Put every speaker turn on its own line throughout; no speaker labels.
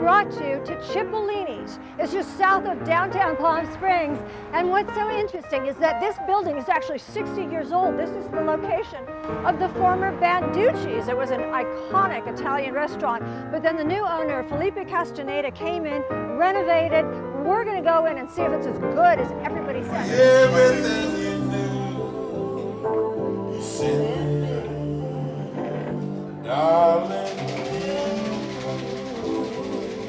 brought you to Cipollini's. It's just south of downtown Palm Springs. And what's so interesting is that this building is actually 60 years old. This is the location of the former Banducci's. It was an iconic Italian restaurant. But then the new owner, Felipe Castaneda, came in, renovated. We're going to go in and see if it's as good as everybody says.
Everything you knew, you sent me, darling.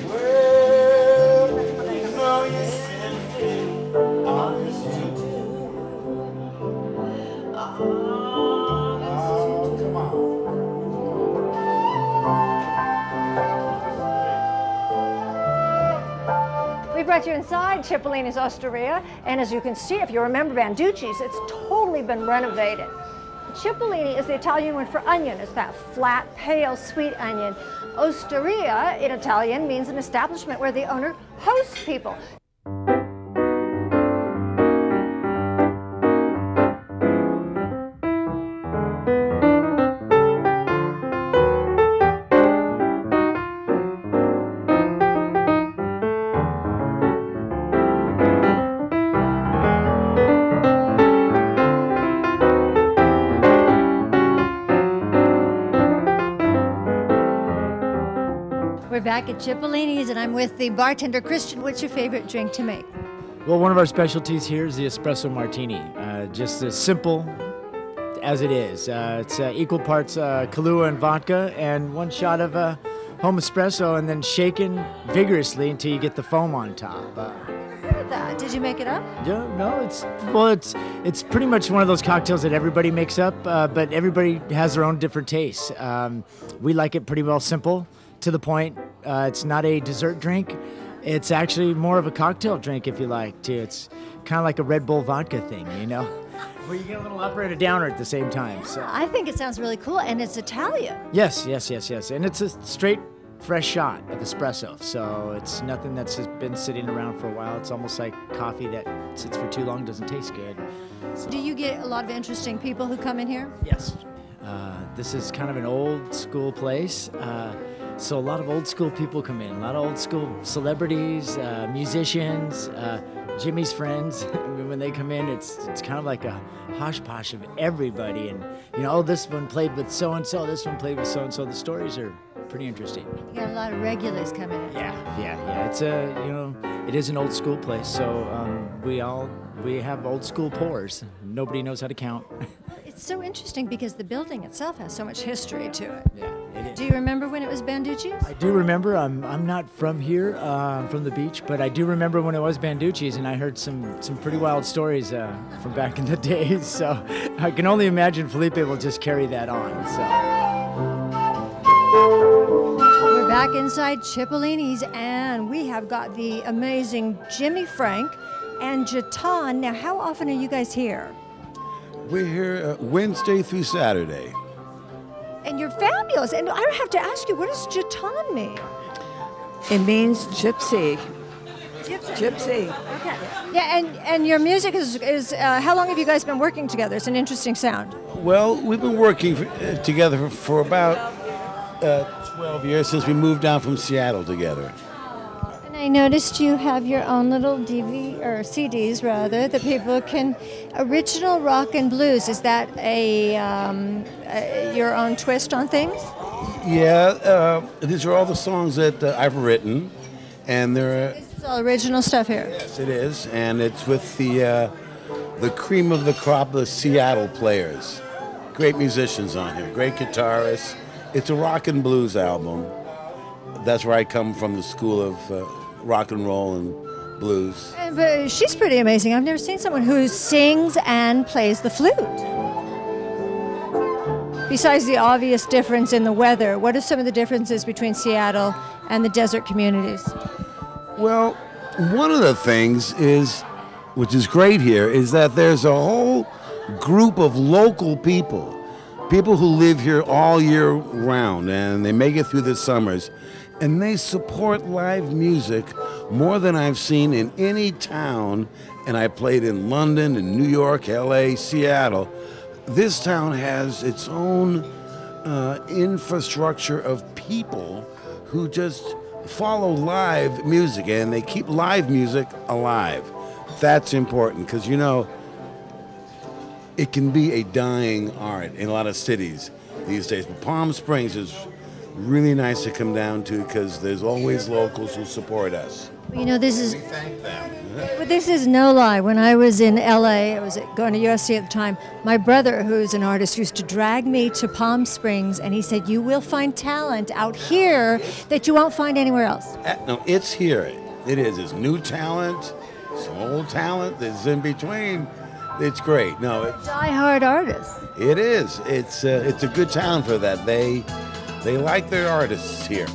Well, you know you sent me, honest you do. Oh, come on.
We brought you inside Cipollini's Osteria, and as you can see, if you remember Banducci's, it's totally been renovated. Cipollini is the Italian word for onion. It's that flat, pale, sweet onion. Osteria in Italian means an establishment where the owner hosts people. We're back at Cipollini's, and I'm with the bartender, Christian. What's your favorite drink to make?
Well, one of our specialties here is the espresso martini. Just as simple as it is. It's equal parts Kahlua and vodka, and one shot of home espresso, and then shaken vigorously until you get the foam on top.
That. Did you make it up?
Yeah, no, it's pretty much one of those cocktails that everybody makes up, but everybody has their own different tastes. We like it pretty well simple, to the point. It's not a dessert drink. It's actually more of a cocktail drink, if you like, too. It's kind of like a Red Bull vodka thing, you know, where you get a little upper and a downer at the same time. So
I think it sounds really cool, and it's Italian.
Yes, and it's a straight, fresh shot of espresso, so it's nothing that's just been sitting around for a while. It's almost like coffee that sits for too long doesn't taste good. So.
Do you get a lot of interesting people who come in here?
Yes. This is kind of an old school place, so a lot of old school people come in, a lot of old school celebrities, musicians, Jimmy's friends. When they come in, it's kind of like a hosh-posh of everybody, and you know, oh, this one played with so-and-so, this one played with so-and-so. The stories are pretty interesting.
You got a lot of regulars coming in.
Yeah. It's it is an old school place, so we have old school pours. Nobody knows how to count.
It's so interesting because the building itself has so much history to it.
Yeah, it is.
Do you remember when it was Banducci's?
I do remember. I'm not from here, from the beach, but I do remember when it was Banducci's, and I heard some pretty wild stories from back in the days. So I can only imagine Felipe will just carry that on. So.
We're back inside Cipollini's, and we have got the amazing Jimmy Frank and Jatan. Now, how often are you guys here?
We're here Wednesday through Saturday.
And you're fabulous. And I have to ask you, what does Jatan mean?
It means gypsy.
Gypsy. Okay. Yeah, and your music is how long have you guys been working together? It's an interesting sound.
Well, we've been working together for about 12 years, since we moved down from Seattle together.
And I noticed you have your own little CDs rather, that people can. Original rock and blues. Is that your own twist on things?
Yeah, these are all the songs that I've written, and they're.
This is all original stuff here.
Yes, it is, and it's with the cream of the crop, the Seattle players. Great musicians on here, great guitarists. It's a rock and blues album. That's where I come from, the school of rock and roll and blues.
But she's pretty amazing. I've never seen someone who sings and plays the flute. Besides the obvious difference in the weather, what are some of the differences between Seattle and the desert communities?
Well, one of the things is, which is great here, is that there's a whole group of local people who live here all year round, and they make it through the summers, and they support live music more than I've seen in any town. And I played in London, in New York, LA, Seattle. This town has its own infrastructure of people who just follow live music, and they keep live music alive. That's important because, you know, it can be a dying art in a lot of cities these days. But Palm Springs is really nice to come down to because there's always locals who support us.
You know, this is
We thank them.
But this is no lie. When I was in LA, I was going to USC at the time, my brother, who's an artist, used to drag me to Palm Springs, and he said, you will find talent out here that you won't find anywhere else.
No, it's here. It is. There's new talent, some old talent, there's in between. It's great. No,
Die-hard artists.
it is. It's a good town for that. They like their artists here.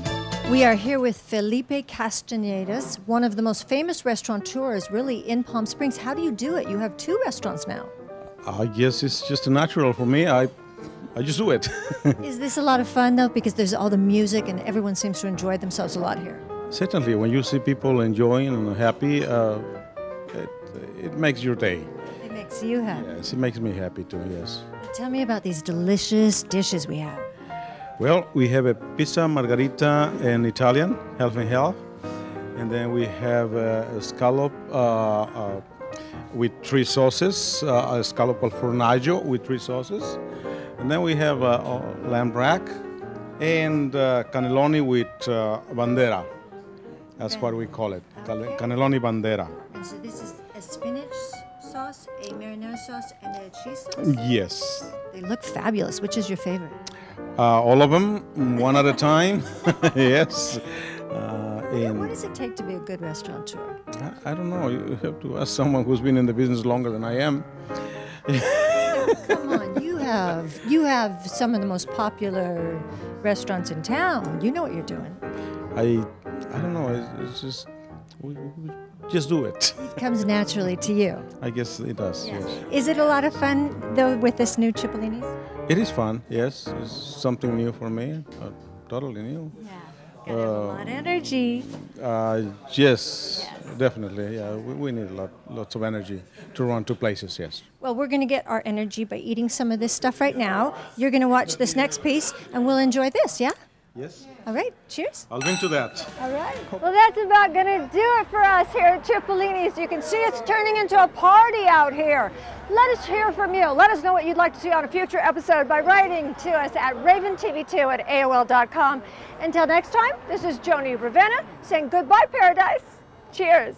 We are here with Felipe Castañedas, one of the most famous restaurateurs really in Palm Springs. How do you do it? You have 2 restaurants now.
I guess it's just natural for me. I just do it.
Is this a lot of fun though? Because there's all the music and everyone seems to enjoy themselves a lot here.
Certainly, when you see people enjoying and happy, it makes your day.
It makes you happy.
Yes, it makes me happy too, yes.
Tell me about these delicious dishes we have.
Well, we have a pizza margarita in Italian, health and health. And then we have a scallop with 3 sauces, a scallop al formaggio with 3 sauces. And then we have lamb rack and cannelloni with bandera. That's what we call it, cannelloni bandera.
And so this is a spinach sauce, a marinara sauce, and a cheese sauce?
Yes.
They look fabulous. Which is your favorite?
All of them, one at a time. Yes.
What does it take to be a good restaurateur?
I don't know. You have to ask someone who's been in the business longer than I am.
Come on, you have some of the most popular restaurants in town. You know what you're doing.
I don't know. It's just we just do it.
It comes naturally to you.
I guess it does. Yes.
Is it a lot of fun though with this new Cipolline's?
It is fun. Yes, it's something new for me. Totally new.
Yeah. Got a lot of energy.
Yes, definitely. Yeah, we need lots of energy to run 2 places. Yes.
Well, we're going to get our energy by eating some of this stuff right now. You're going to watch this next piece, and we'll enjoy this. Yeah.
Yes.
All right. Cheers.
I'll drink to that.
All right. Well, that's about going to do it for us here at Cipolline's. You can see it's turning into a party out here. Let us hear from you. Let us know what you'd like to see on a future episode by writing to us at raventv2@aol.com. Until next time, this is Joni Ravenna saying goodbye, Paradise. Cheers.